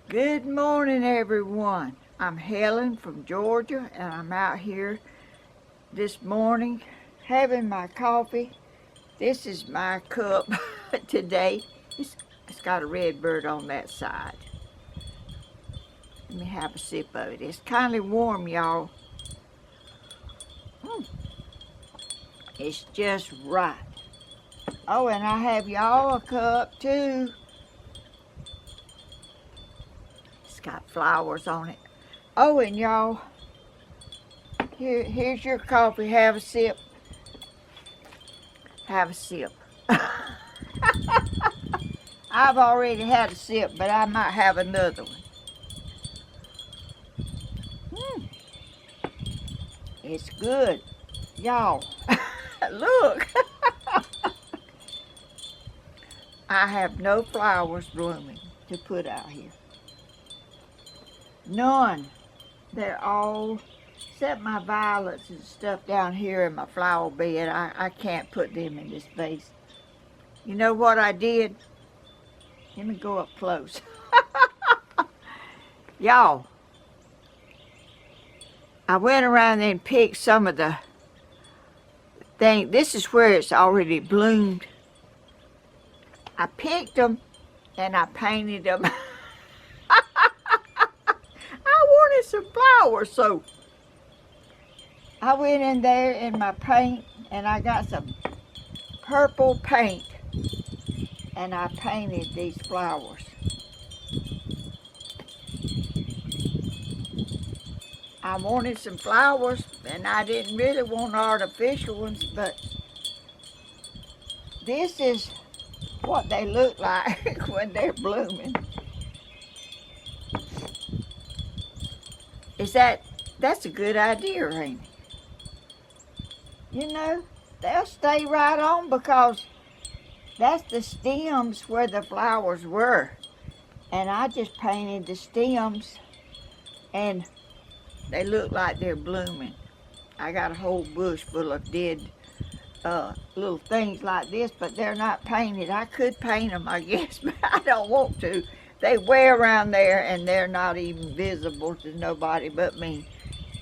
Good morning, everyone. I'm Helen from Georgia, and I'm out here this morning having my coffee. This is my cup today. It's got a red bird on that side. Let me have a sip of it. It's kind of warm, y'all. Mm, it's just right. Oh, and I have y'all a cup too. It's got flowers on it. Oh, and y'all, here's your coffee. Have a sip. Have a sip. I've already had a sip, but I might have another one. Mm, it's good. Y'all, look. I have no flowers blooming to put out here. None. They're all, except my violets and stuff down here in my flower bed. I can't put them in this vase. You know what I did? Let me go up close. Y'all, I went around and picked some of the thing. This is where it's already bloomed. I picked them and I painted them. I wanted some flowers, so I went in there in my paint and I got some purple paint and I painted these flowers. I wanted some flowers and I didn't really want artificial ones, but this is what they look like when they're blooming. That's a good idea, ain't it? You know, they'll stay right on because that's the stems where the flowers were. And I just painted the stems and they look like they're blooming. I got a whole bush full of dead little things like this, but they're not painted. I could paint them, I guess, but I don't want to. They way around there and they're not even visible to nobody but me.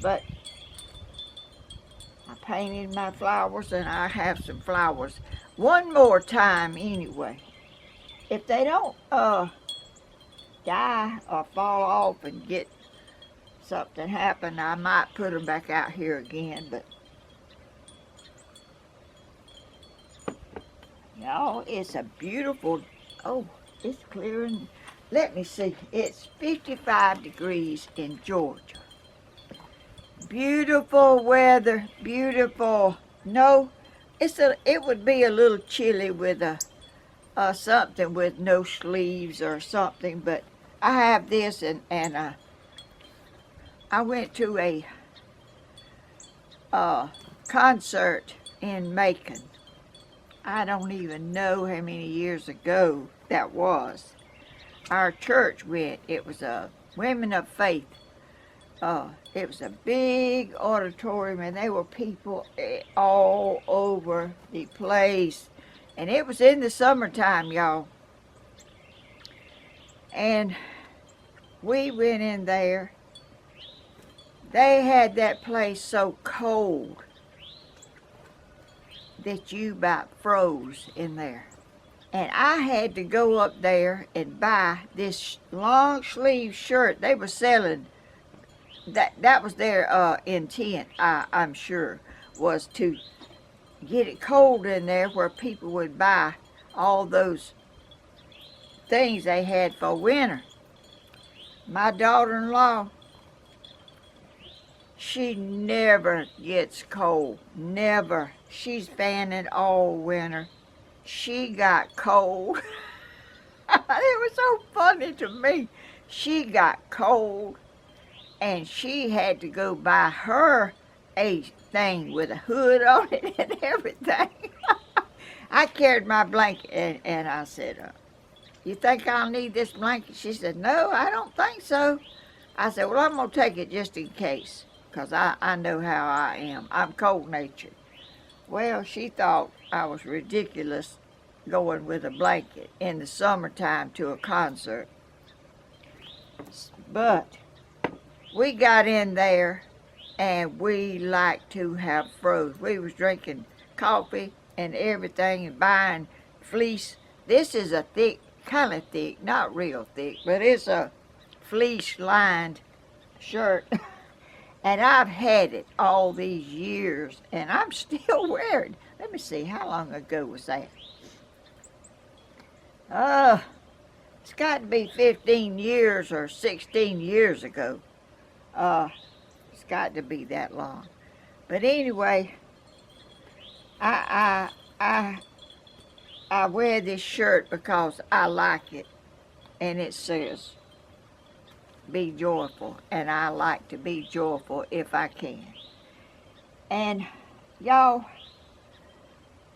But I painted my flowers and I have some flowers. One more time anyway. If they don't die or fall off and get something happen, I might put them back out here again, but y'all, it's a beautiful, oh, it's clearing. Let me see, it's 55 degrees in Georgia. Beautiful weather, beautiful. No, it would be a little chilly with something with no sleeves or something, but I have this and I went to a concert in Macon. I don't even know how many years ago that was. Our church went. It was a Women of Faith. It was a big auditorium, and there were people all over the place. And it was in the summertime, y'all. And we went in there. They had that place so cold that you about froze in there. And I had to go up there and buy this long sleeve shirt. They were selling, that was their intent, I'm sure, was to get it cold in there where people would buy all those things they had for winter. My daughter-in-law, she never gets cold, never. She's fanning all winter. She got cold. It was so funny to me. She got cold and she had to go buy her a thing with a hood on it and everything. I carried my blanket and I said, you think I'll need this blanket? She said, no, I don't think so. I said, well, I'm going to take it just in case because I know how I am. I'm cold-natured. Well, she thought I was ridiculous going with a blanket in the summertime to a concert. But we got in there and we like to have froze. We was drinking coffee and everything and buying fleece. This is a thick, kind of thick, not real thick, but it's a fleece lined shirt. And I've had it all these years and I'm still wearing it. Let me see, how long ago was that? It's got to be 15 years or 16 years ago. It's got to be that long. But anyway, I wear this shirt because I like it, and it says, "Be joyful," and I like to be joyful if I can. And y'all,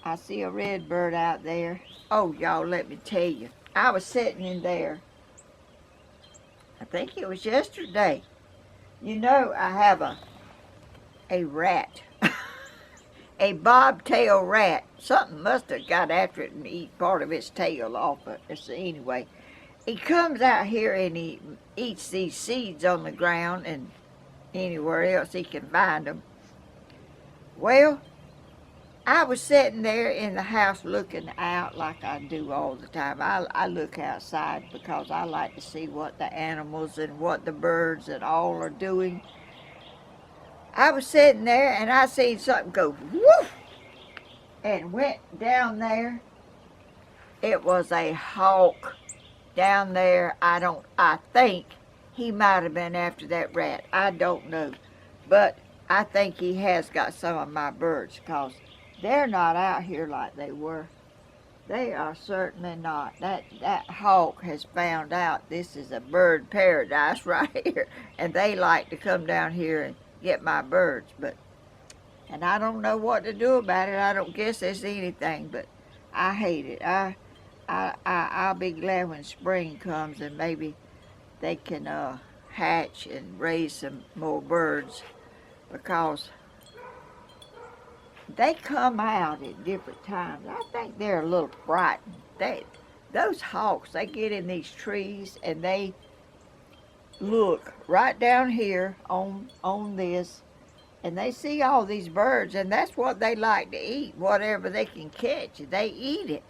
I see a red bird out there. Oh, y'all, let me tell you, I was sitting in there. I think it was yesterday. You know, I have a rat, a bobtail rat. Something must have got after it and eat part of its tail off it. So anyway, he comes out here and he eats these seeds on the ground and anywhere else he can find them. Well, I was sitting there in the house looking out like I do all the time. I look outside because I like to see what the animals and what the birds and all are doing. I was sitting there and I seen something go woof and went down there. It was a hawk down there. I think he might have been after that rat. I don't know. But I think he has got some of my birds because they're not out here like they were. They are certainly not. That hawk has found out this is a bird paradise right here. And they like to come down here and get my birds. And I don't know what to do about it. I don't guess there's anything, but I hate it. I'll be glad when spring comes and maybe they can hatch and raise some more birds because they come out at different times. I think they're a little frightened. Those hawks, they get in these trees and they look right down here on this, and they see all these birds, and that's what they like to eat. Whatever they can catch, they eat it.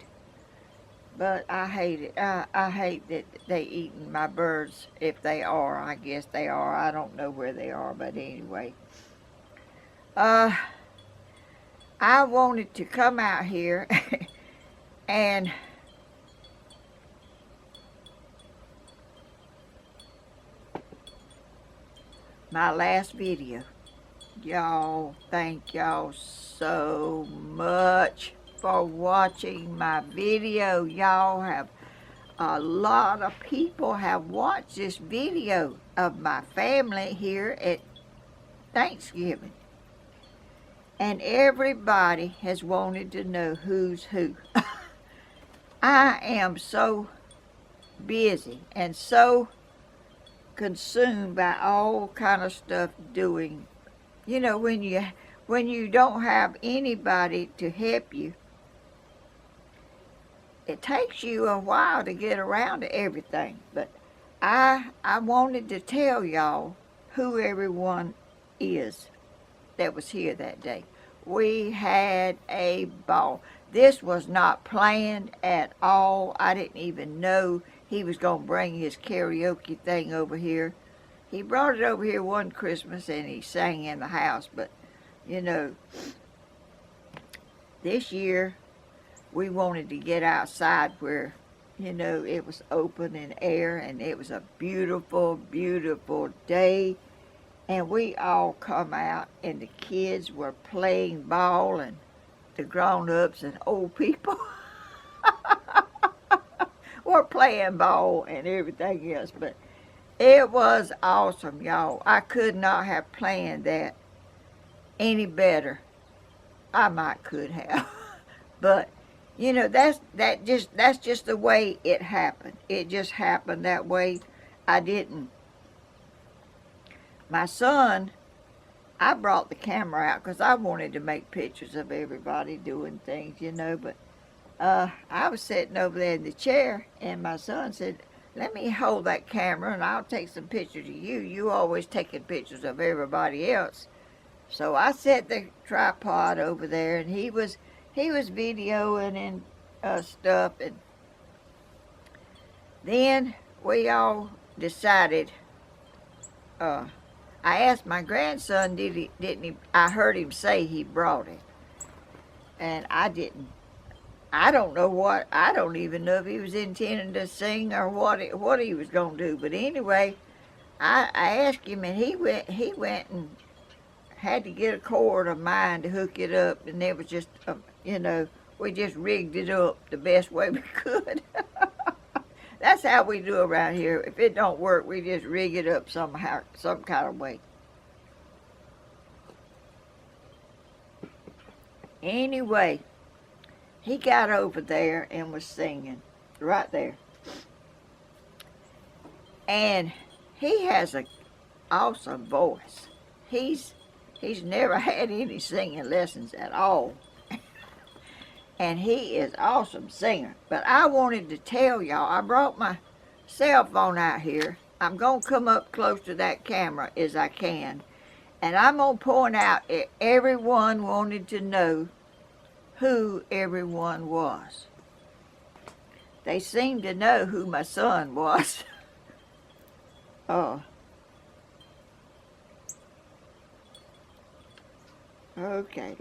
But I hate it. I hate that they eating my birds. If they are, I guess they are. I don't know where they are, but anyway. I wanted to come out here and my last video. Y'all, thank y'all so much for watching my video. Y'all have, a lot of people have watched this video of my family here at Thanksgiving. And everybody has wanted to know who's who. I am so busy and so consumed by all kind of stuff doing. You know, when you don't have anybody to help you, it takes you a while to get around to everything. But I wanted to tell y'all who everyone is that was here that day. We had a ball. This was not planned at all. I didn't even know he was going to bring his karaoke thing over here. He brought it over here one Christmas and he sang in the house, but you know, this year we wanted to get outside where, you know, it was open and air, and it was a beautiful, beautiful day. And we all come out, and the kids were playing ball, and the grown-ups and old people were playing ball and everything else. But it was awesome, y'all. I could not have planned that any better. I might could have. But, you know, that's just the way it happened. It just happened that way. I didn't. My son, I brought the camera out because I wanted to make pictures of everybody doing things, you know, but I was sitting over there in the chair, and my son said, let me hold that camera and I'll take some pictures of you. You always taking pictures of everybody else. So I set the tripod over there, and he was videoing and stuff. And then we all decided. I asked my grandson, didn't he? I heard him say he brought it, and I didn't. I don't know what. I don't even know if he was intending to sing or what he was gonna do. But anyway, I asked him, and he went and had to get a cord of mine to hook it up, and it was just, we just rigged it up the best way we could. That's how we do around here. If it don't work, we just rig it up somehow, some kind of way. Anyway, he got over there and was singing right there. And he has an awesome voice. He's never had any singing lessons at all. And he is an awesome singer. But I wanted to tell y'all, I brought my cell phone out here. I'm going to come up close to that camera as I can. And I'm going to point out if everyone wanted to know who everyone was. They seemed to know who my son was. Oh. Okay,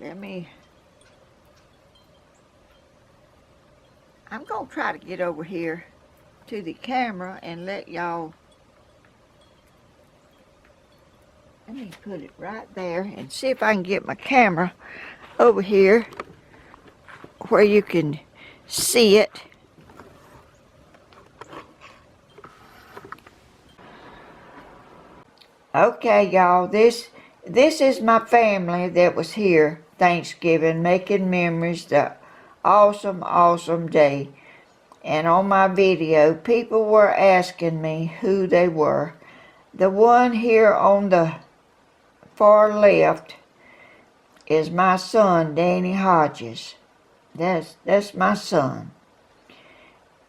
I'm going to try to get over here to the camera and let y'all, let me put it right there and see if I can get my camera over here where you can see it. Okay, y'all, this is my family that was here Thanksgiving, making memories, the awesome day. And on my video, people were asking me who they were. The one here on the far left is my son, Danny Hodges. That's my son.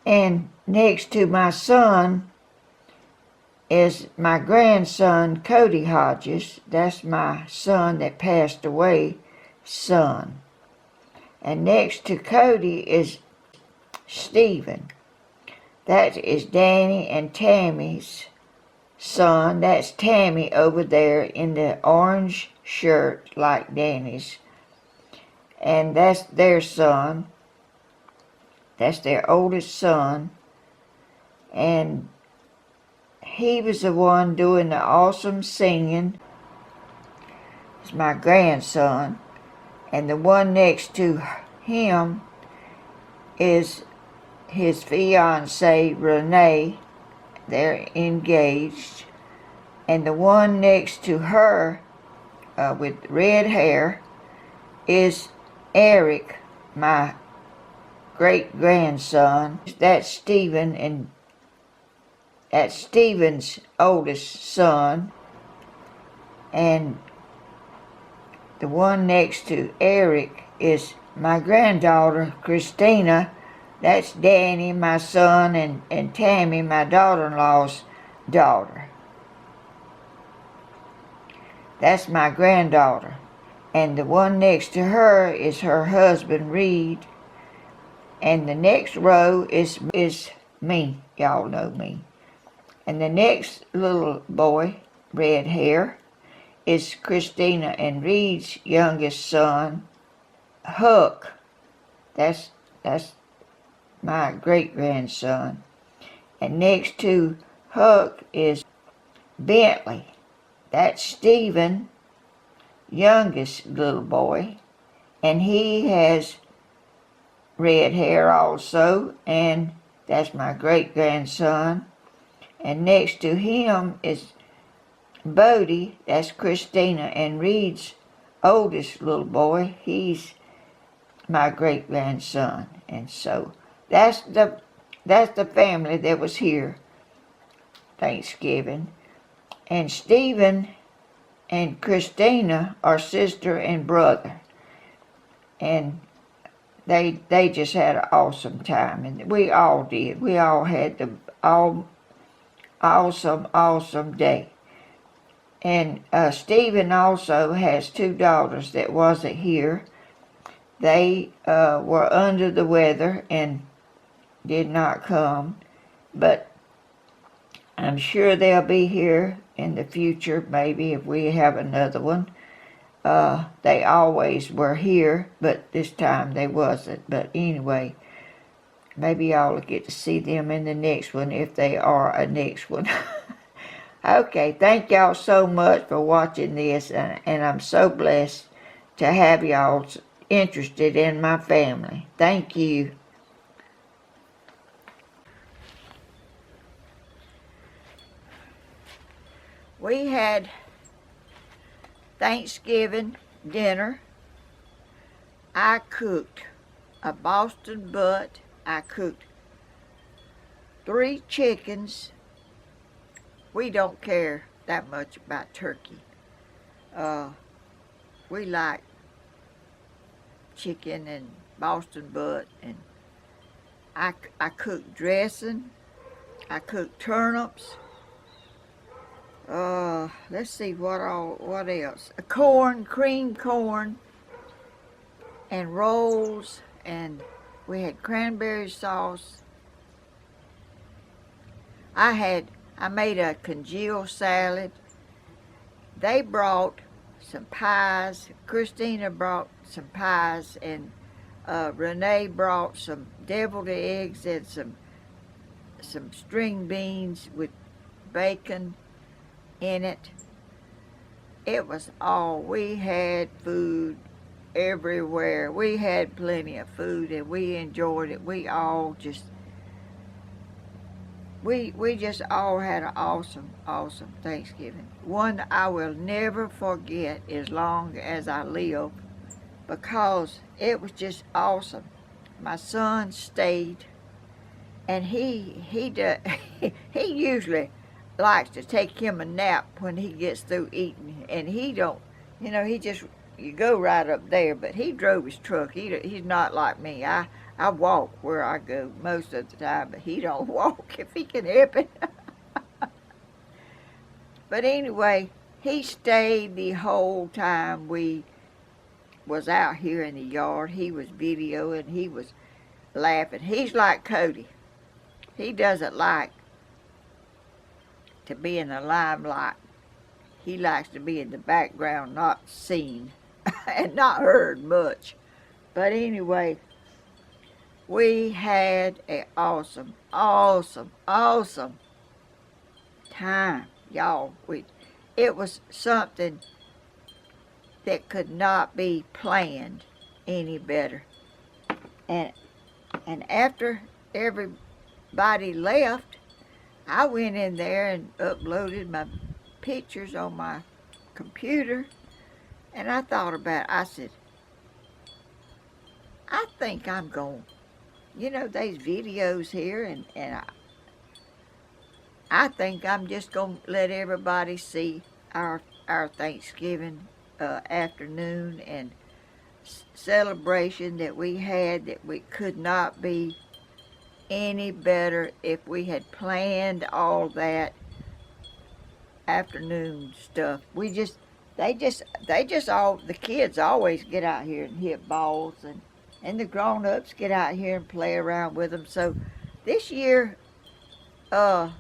And next to my son is my grandson, Cody Hodges. That's my son that passed away, son. And next to Cody is Stephen. That is Danny and Tammy's son. That's Tammy over there in the orange shirt like Danny's. And that's their son. That's their oldest son. And he was the one doing the awesome singing. It's my grandson. And the one next to him is his fiancée, Renee. They're engaged. And the one next to her with red hair is Eric, my great-grandson. That's Stephen, and that's Stephen's oldest son. And the one next to Eric is my granddaughter, Christina. That's Danny, my son, and Tammy, my daughter-in-law's daughter. That's my granddaughter. And the one next to her is her husband, Reed. And the next row is me. Y'all know me. And the next little boy, red hair, is Christina and Reed's youngest son, Huck. That's my great-grandson. And next to Huck is Bentley. That's Stephen, youngest little boy. And he has red hair also, and that's my great-grandson. And next to him is Bodie. That's Christina and Reed's oldest little boy. He's my great-grandson. And so that's the family that was here Thanksgiving. And Stephen and Christina are sister and brother. And they just had an awesome time, and we all did. We all had awesome day. And Stephen also has two daughters that wasn't here. They were under the weather and did not come, but I'm sure they'll be here in the future, maybe if we have another one. They always were here, but this time they wasn't. But anyway, maybe y'all will get to see them in the next one if they are a next one. Okay, thank y'all so much for watching this, and I'm so blessed to have y'all interested in my family. Thank you. We had Thanksgiving dinner. I cooked a Boston butt. I cooked 3 chickens. We don't care that much about turkey. We like chicken and Boston butt, and I cooked dressing. I cooked turnips. Let's see what else. Corn, cream corn, and rolls, and we had cranberry sauce. I made a congealed salad. They brought some pies. Christina brought some pies, and Renee brought some deviled eggs and some string beans with bacon in it. It was all, we had food everywhere. We had plenty of food, and we enjoyed it. We just all had an awesome Thanksgiving. One I will never forget as long as I live, because it was just awesome. My son stayed, and he usually likes to take him a nap when he gets through eating, and he don't, you go right up there, but he drove his truck. He's not like me. I walk where I go most of the time, but he don't walk if he can help it. But anyway, he stayed the whole time we was out here in the yard. He was videoing, he was laughing. He's like Cody. He doesn't like to be in the limelight. He likes to be in the background, not seen and not heard much. But anyway, we had an awesome time, y'all. It was something that could not be planned any better. And after everybody left, I went in there and uploaded my pictures on my computer, and I thought about it. I said, I think I'm going, there's videos here, and I think I'm just going to let everybody see our Thanksgiving afternoon and celebration that we had, that we could not be any better if we had planned all that afternoon stuff. The kids always get out here and hit balls, and the grown-ups get out here and play around with them. So this year, my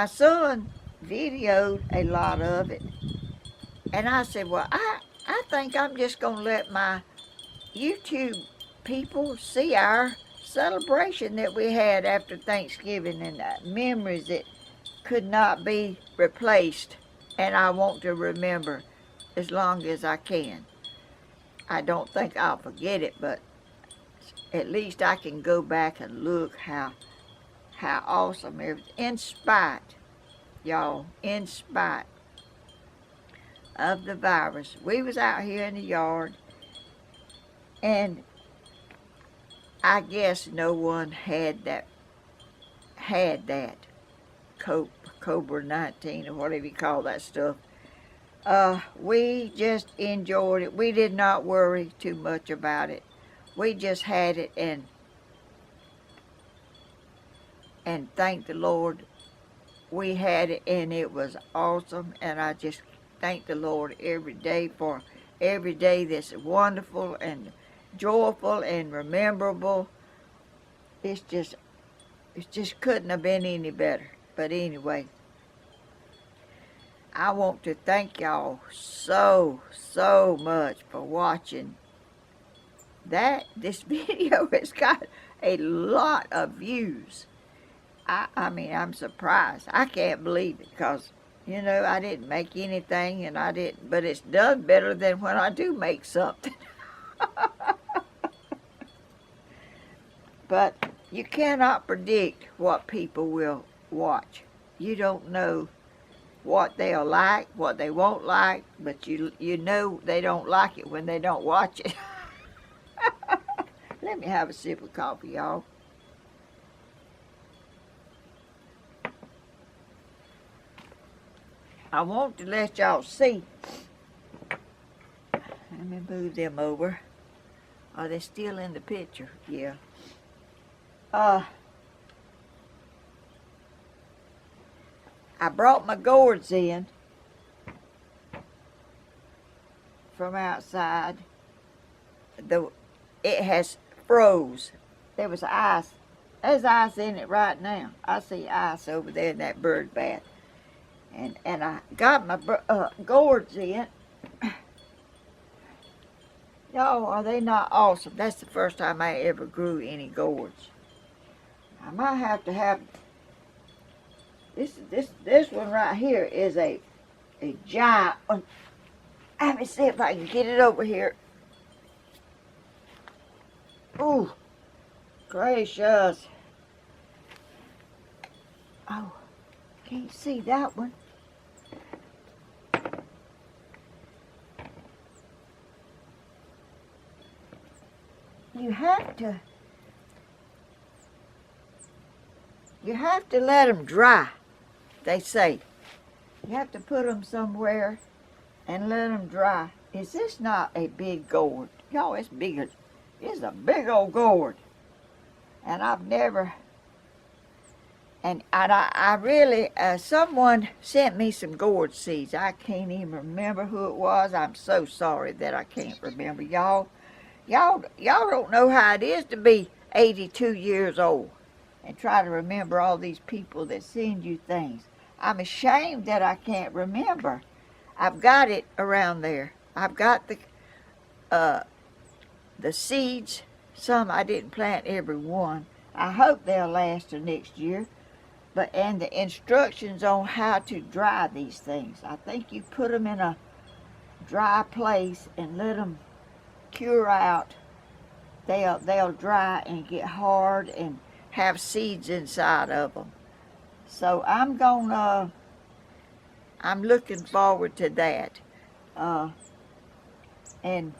son videoed a lot of it, and I said, well, I think I'm just going to let my YouTube people see our celebration that we had after Thanksgiving, and memories that could not be replaced, and I want to remember as long as I can. I don't think I'll forget it, but at least I can go back and look how awesome everything, in spite of the virus. We was out here in the yard, and I guess no one had that COVID-19 or whatever you call that stuff. We just enjoyed it. We did not worry too much about it. We just had it, and and thank the Lord we had it, and it was awesome. And I just thank the Lord every day for every day that's wonderful and joyful and rememberable. It just couldn't have been any better. But anyway, I want to thank y'all so much for watching that. This video has got a lot of views. I mean, I'm surprised. I can't believe it because, I didn't make anything and I didn't, but it's done better than when I do make something. But you cannot predict what people will watch. You don't know what they'll like, what they won't like, but you know they don't like it when they don't watch it. Let me have a sip of coffee, y'all. I want to let y'all see. Let me move them over. Are they still in the picture? Yeah. I brought my gourds in from outside. It has froze. There was ice. There's ice in it right now. I see ice over there in that bird bath. And I got my gourds in. Y'all, are they not awesome? That's the first time I ever grew any gourds. I might have to have this one right here is a giant one. Let me see if I can get it over here. Ooh, gracious. Oh, can't see that one. You have to let them dry, they say. You have to put them somewhere and let them dry. Is this not a big gourd? Y'all, it's bigger. It's a big old gourd. And I've never, and I really, someone sent me some gourd seeds. I can't even remember who it was. I'm so sorry that I can't remember. Y'all don't know how it is to be 82 years old and try to remember all these people that send you things. I'm ashamed that I can't remember. I've got it around there. I've got the seeds. Some I didn't plant every one. I hope they'll last till next year. And the instructions on how to dry these things. I think you put them in a dry place and let them cure out. They'll dry and get hard and have seeds inside of them. So I'm looking forward to that. And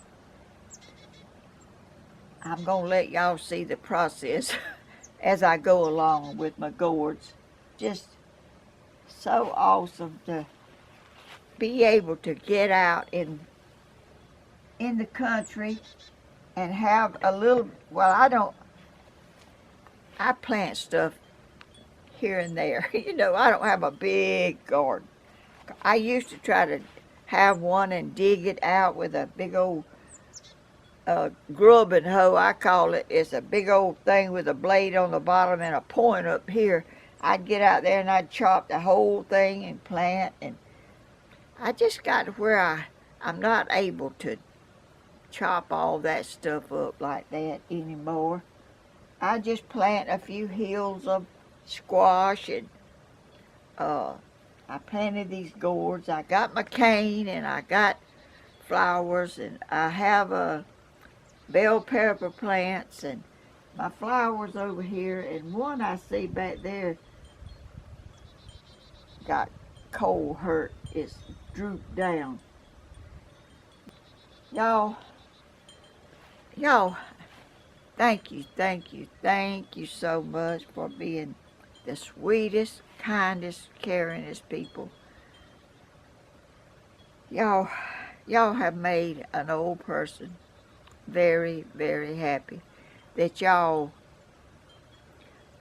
I'm gonna let y'all see the process as I go along with my gourds. Just so awesome to be able to get out in the country and have a little, I plant stuff here and there. I don't have a big garden. I used to try to have one and dig it out with a big old grubbing hoe, I call it. It's a big old thing with a blade on the bottom and a point up here. I'd get out there and I'd chop the whole thing and plant. And I just got to where I'm not able to chop all that stuff up like that anymore. I just plant a few hills of squash, and I planted these gourds. I got my cane and I got flowers, and I have bell pepper plants and my flowers over here, and one I see back there got cold hurt. It's drooped down. Y'all, thank you so much for being the sweetest, kindest, caringest people. Y'all have made an old person very, very happy that y'all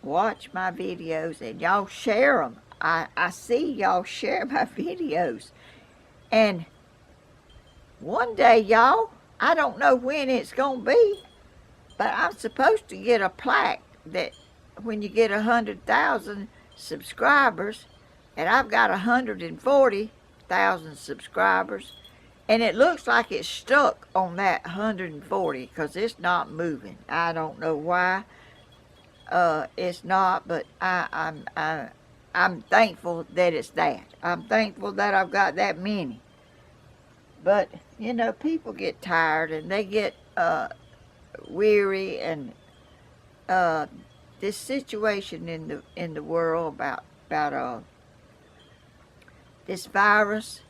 watch my videos and y'all share them. I see y'all share my videos. And one day, y'all, I don't know when it's going to be, but I'm supposed to get a plaque that when you get 100,000 subscribers, and I've got 140,000 subscribers, and it looks like it's stuck on that 140 because it's not moving. I don't know why it's not, but I'm thankful that it's that. I'm thankful that I've got that many. But you know, people get tired and they get weary, and this situation in the world about this virus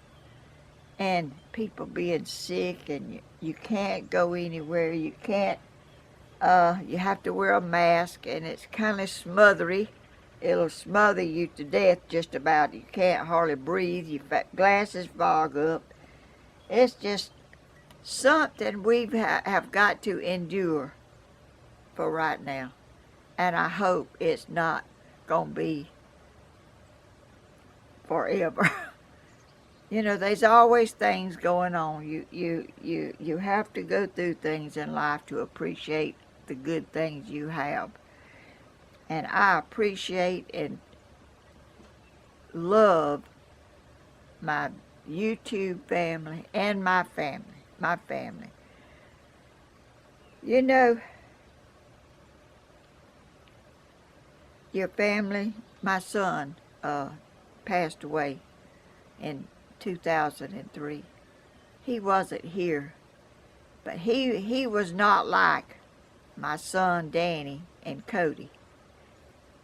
and people being sick, and you can't go anywhere. You can't. You have to wear a mask, and it's kind of smothery. It'll smother you to death just about. You can't hardly breathe. Your glasses fog up. It's just something have got to endure for right now. And I hope it's not going to be forever. You know, there's always things going on. You have to go through things in life to appreciate the good things you have. And I appreciate and love my YouTube family and my family. You know, your family, my son passed away in 2003. He wasn't here, but he was not like my son Danny and Cody.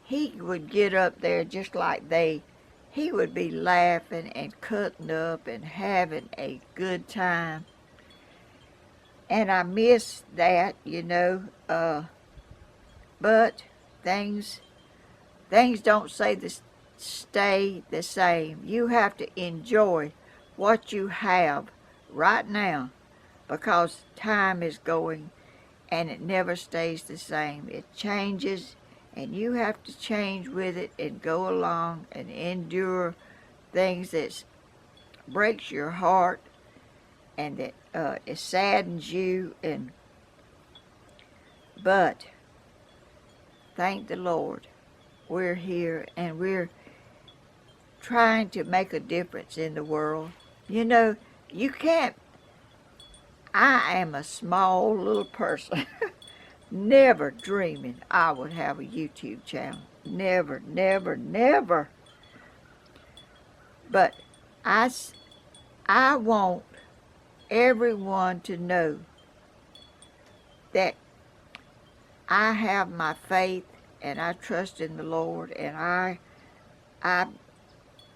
He would get up there just like he would be laughing and cutting up and having a good time. And I miss that, you know, but things don't stay the same. You have to enjoy what you have right now, because time is going and it never stays the same. It changes, and you have to change with it and go along and endure things that breaks your heart and that it saddens you. But thank the Lord, we're here and we're trying to make a difference in the world. You know, you can't. I am a small little person. Never dreaming I would have a YouTube channel. Never, never, never. But I want everyone to know that I have my faith and I trust in the Lord, and I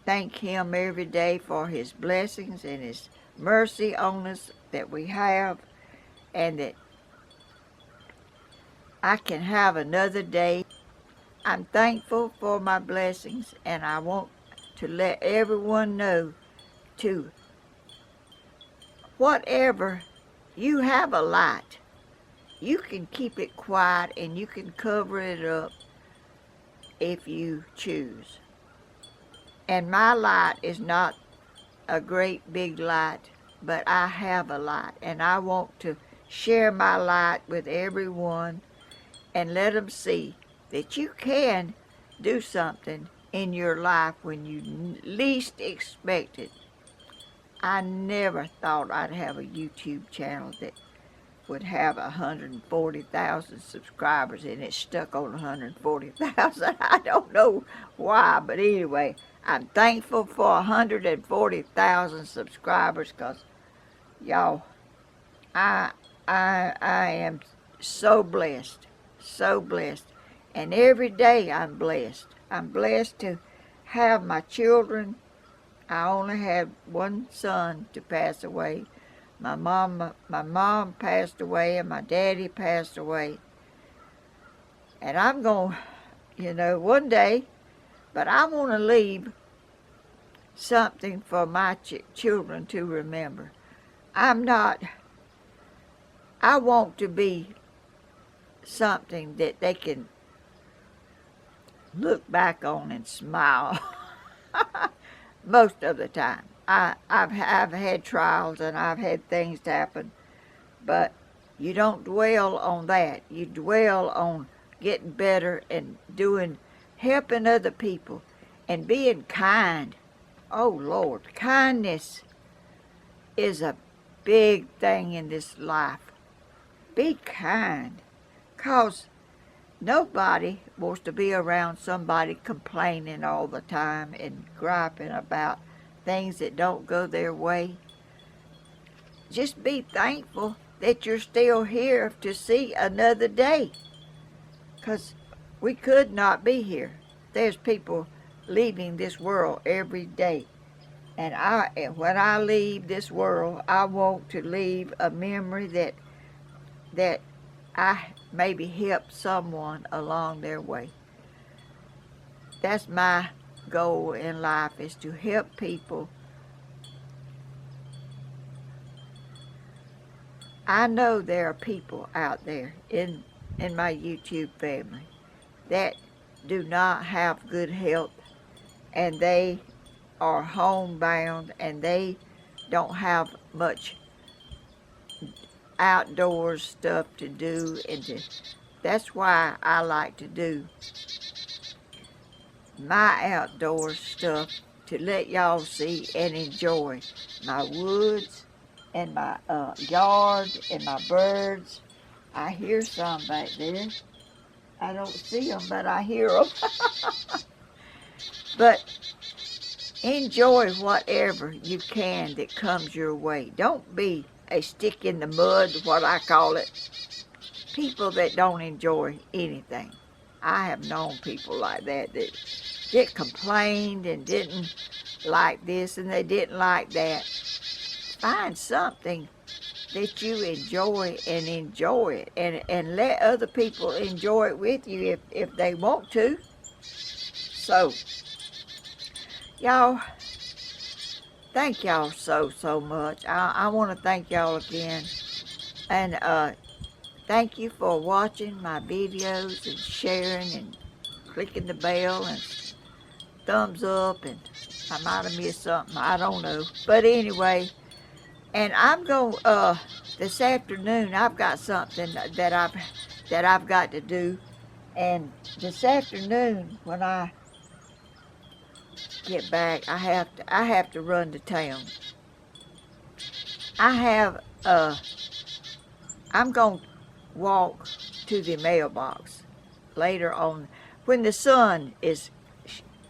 thank Him every day for His blessings and His mercy on us that we have, and that I can have another day. I'm thankful for my blessings, and I want to let everyone know to, whatever, you have a light. You can keep it quiet and you can cover it up if you choose. And my light is not a great big light, but I have a light, and I want to share my light with everyone and let them see that you can do something in your life when you least expect it. I never thought I'd have a YouTube channel that would have 140,000 subscribers, and it's stuck on 140,000. I don't know why, but anyway, I'm thankful for 140,000 subscribers, because y'all, I am so blessed, so blessed. And every day I'm blessed. I'm blessed to have my children. I only had one son to pass away. My mom passed away, and my daddy passed away. And I'm going, you know, one day, but I want to leave something for my children to remember. I want to be something that they can look back on and smile most of the time. I've had trials and I've had things happen, but you don't dwell on that. You dwell on getting better and helping other people and being kind. Oh Lord, kindness is a big thing in this life. Be kind, 'cause nobody wants to be around somebody complaining all the time and griping about things that don't go their way. Just be thankful that you're still here to see another day, 'cause we could not be here. There's people leaving this world every day. And when I leave this world, I want to leave a memory that I maybe helped someone along their way. That's my goal in life, is to help people. I know there are people out there in my YouTube family that do not have good health, and they are homebound, and they don't have much outdoors stuff to do, that's why I like to do my outdoor stuff, to let y'all see and enjoy my woods and my yard and my birds. I hear some back there. I don't see them, but I hear them. But enjoy whatever you can that comes your way. Don't be a stick in the mud, what I call it. People that don't enjoy anything. I have known people like that complained and didn't like this and they didn't like that. Find something that you enjoy and enjoy it, and let other people enjoy it with you if they want to. So, y'all, thank y'all so much. I want to thank y'all again, and thank you for watching my videos and sharing and clicking the bell and thumbs up, and I might have missed something, I don't know. But anyway, and I'm going this afternoon I've got something that I've got to do, and this afternoon when I get back, I have to run to town. I'm going to walk to the mailbox later on when the sun is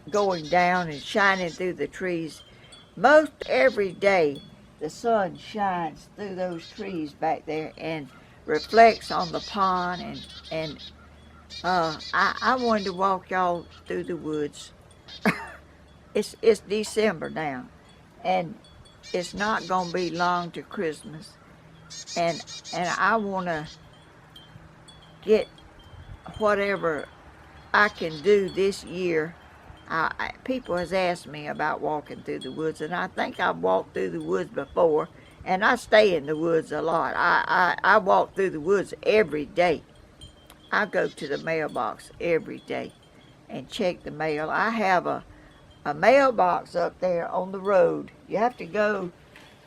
going down and shining through the trees. Most every day the sun shines through those trees back there and reflects on the pond, and I wanted to walk y'all through the woods. It's December now, and it's not gonna be long to Christmas, and I want to get whatever I can do this year. People has asked me about walking through the woods, and I think I've walked through the woods before, and I stay in the woods a lot. I walk through the woods every day. I go to the mailbox every day and check the mail. I have a mailbox up there on the road. You have to go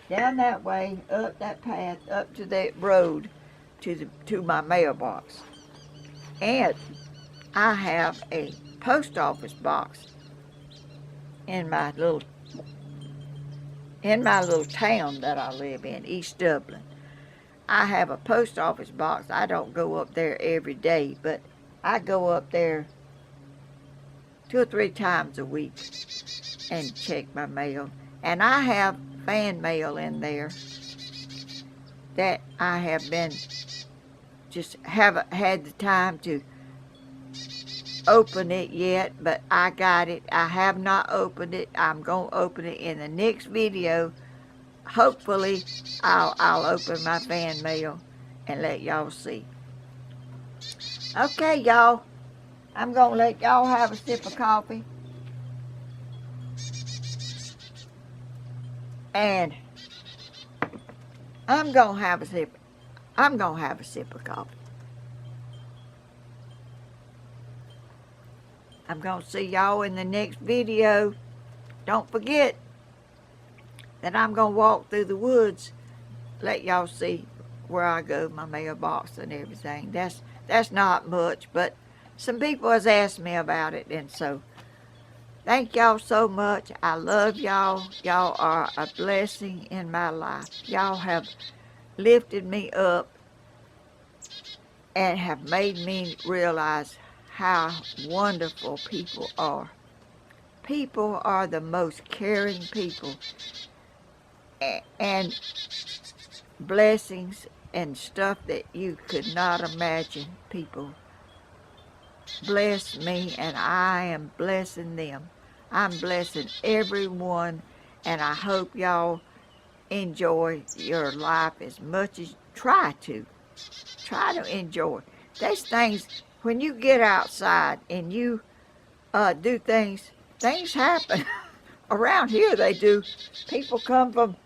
down that way, up that path, up to that road to my mailbox. And I have a post office box in my little town that I live in, East Dublin. I have a post office box. I don't go up there every day, but I go up there 2 or 3 times a week and check my mail. And I have fan mail in there that I have been just haven't had the time to open it yet, but I got it. I have not opened it. I'm going to open it in the next video. Hopefully I'll open my fan mail and let y'all see. Okay, y'all, I'm going to let y'all have a sip of coffee, and I'm going to have a sip of coffee. I'm going to see y'all in the next video. Don't forget that I'm going to walk through the woods, let y'all see where I go, my mailbox and everything. That's not much, but some people has asked me about it, and so thank y'all so much. I love y'all. Y'all are a blessing in my life. Y'all have lifted me up and have made me realize how wonderful people are. People are the most caring people, and blessings and stuff that you could not imagine. People bless me, and I am blessing them. I'm blessing everyone, and I hope y'all enjoy your life as much as try to enjoy. There's things when you get outside and you do things happen. Around here they do. People come from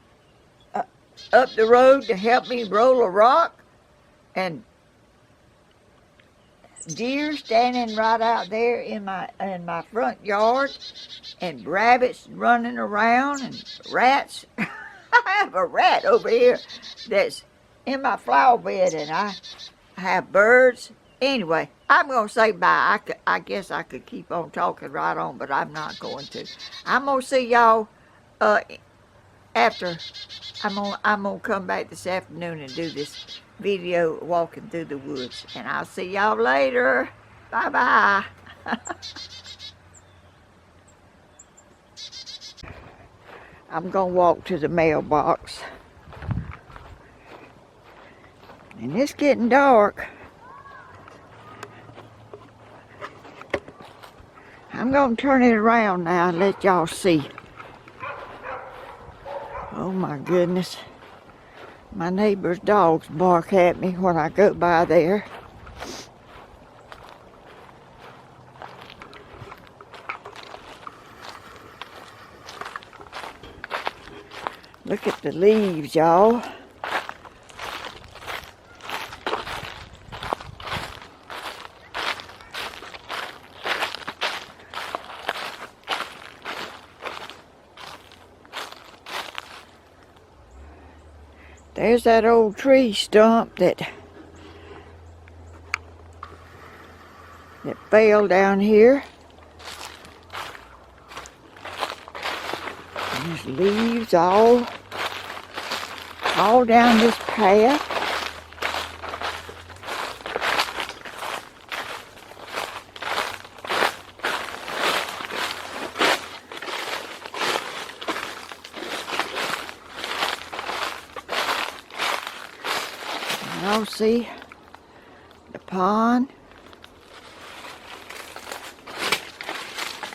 up the road to help me roll a rock, and deer standing right out there in my front yard, and rabbits running around, and rats. I have a rat over here that's in my flower bed, and I have birds. Anyway, I'm going to say bye. I guess I could keep on talking right on, but I'm not going to. I'm going to see y'all after. I'm gonna come back this afternoon and do this video walking through the woods. And I'll see y'all later. Bye-bye. I'm gonna walk to the mailbox. And it's getting dark. I'm gonna turn it around now and let y'all see. Oh my goodness. My neighbor's dogs bark at me when I go by there. Look at the leaves, y'all. There's that old tree stump that fell down here. And there's leaves all down this path. Y'all see the pond,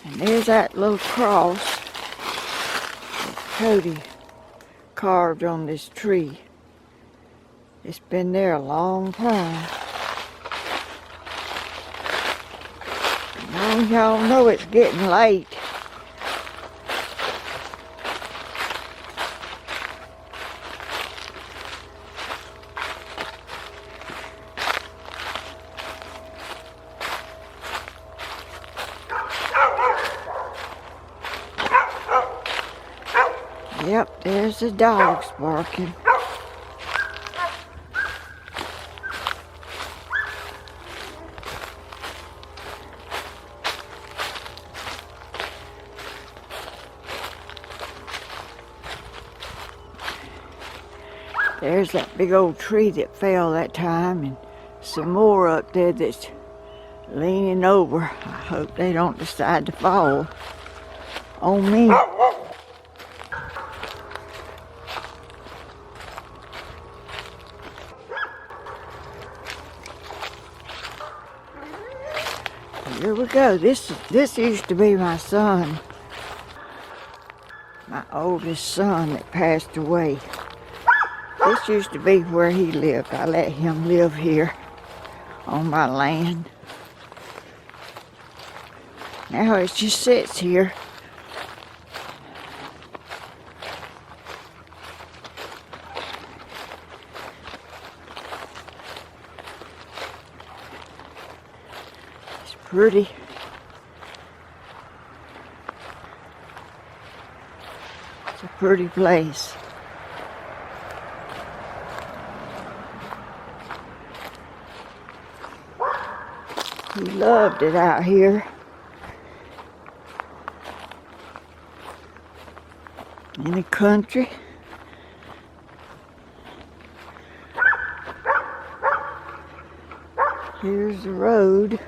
and there's that little cross that Cody carved on this tree. It's been there a long time. Now y'all know it's getting late. Yep, there's the dogs barking. There's that big old tree that fell that time, and some more up there that's leaning over. I hope they don't decide to fall on me. Here we go. This used to be my son, my oldest son that passed away. This used to be where he lived. I let him live here on my land. Now it just sits here. It's pretty. It's a pretty place. He loved it out here. In the country. Here's the road.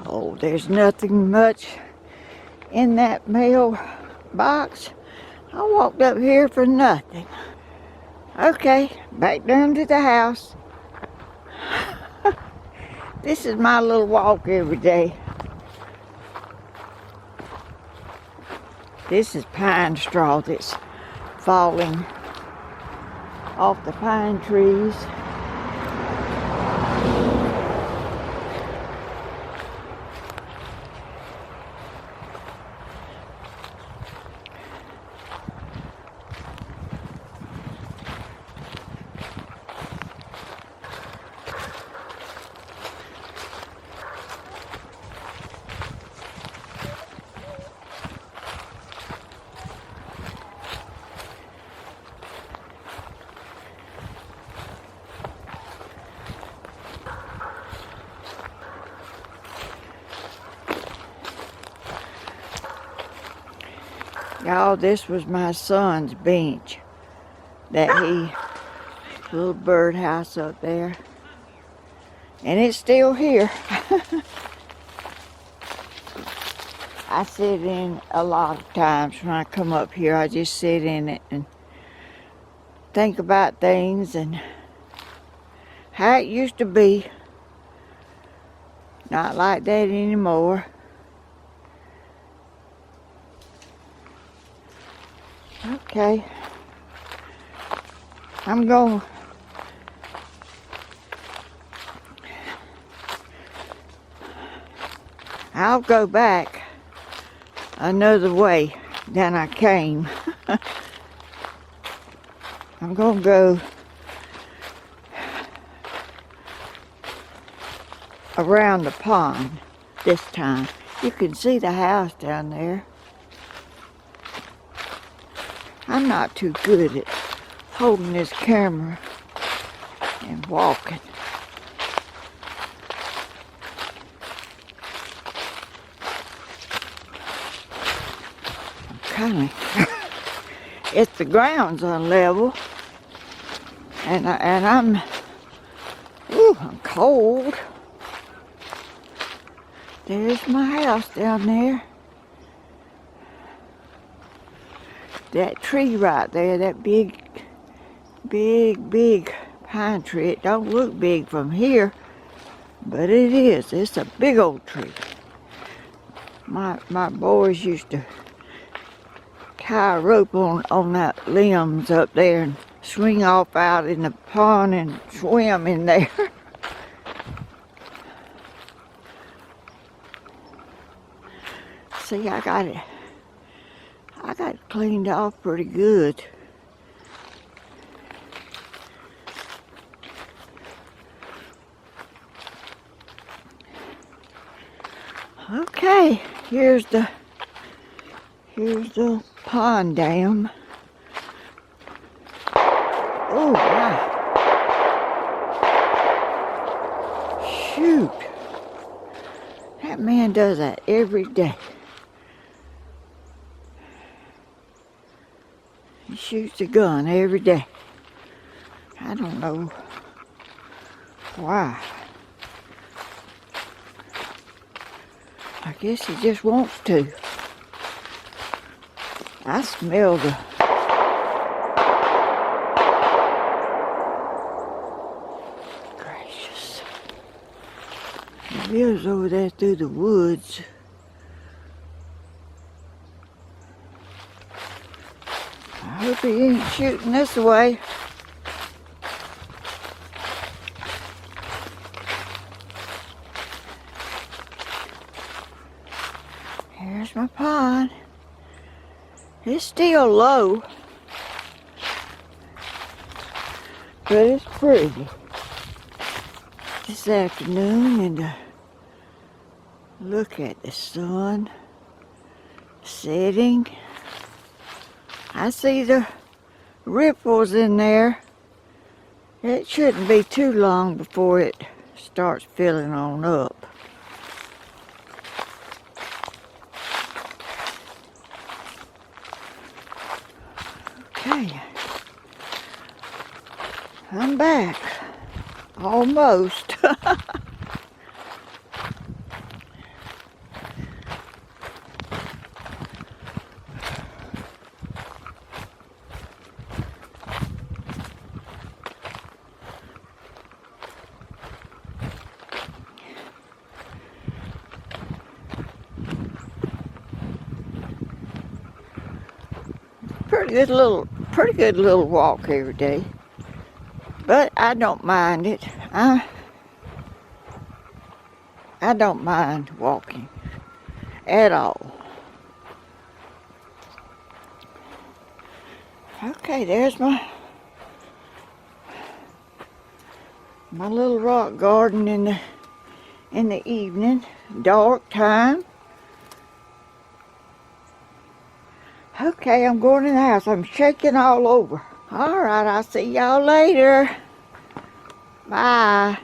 Oh, there's nothing much in that mailbox. I walked up here for nothing. Okay, back down to the house. This is my little walk every day. This is pine straw that's falling off the pine trees. Y'all, this was my son's bench little birdhouse up there. And it's still here. I sit in a lot of times when I come up here. I just sit in it and think about things and how it used to be. Not like that anymore. Okay, I'll go back another way than I came. I'm gonna go around the pond this time. You can see the house down there. I'm not too good at holding this camera and walking. If the ground's unlevel, and I'm cold. There's my house down there. That tree right there, that big pine tree. It don't look big from here, but it is. It's a big old tree. My boys used to tie a rope on that limbs up there and swing off out in the pond and swim in there. See, I got it cleaned off pretty good. Okay, here's the pond dam. Oh wow. Shoot. That man does that every day. He shoots a gun every day. I don't know why. I guess he just wants to. I smell the gracious. He lives over there through the woods. I hope he ain't shooting this way. Here's my pond. It's still low, but it's pretty. this afternoon and look at the sun setting. I see the ripples in there. It shouldn't be too long before it starts filling on up. Okay, I'm back. Almost. Pretty good little walk every day. But I don't mind it. I don't mind walking at all. Okay, there's my little rock garden in the evening, dark time. Okay, I'm going in the house. I'm shaking all over. All right, I'll see y'all later. Bye.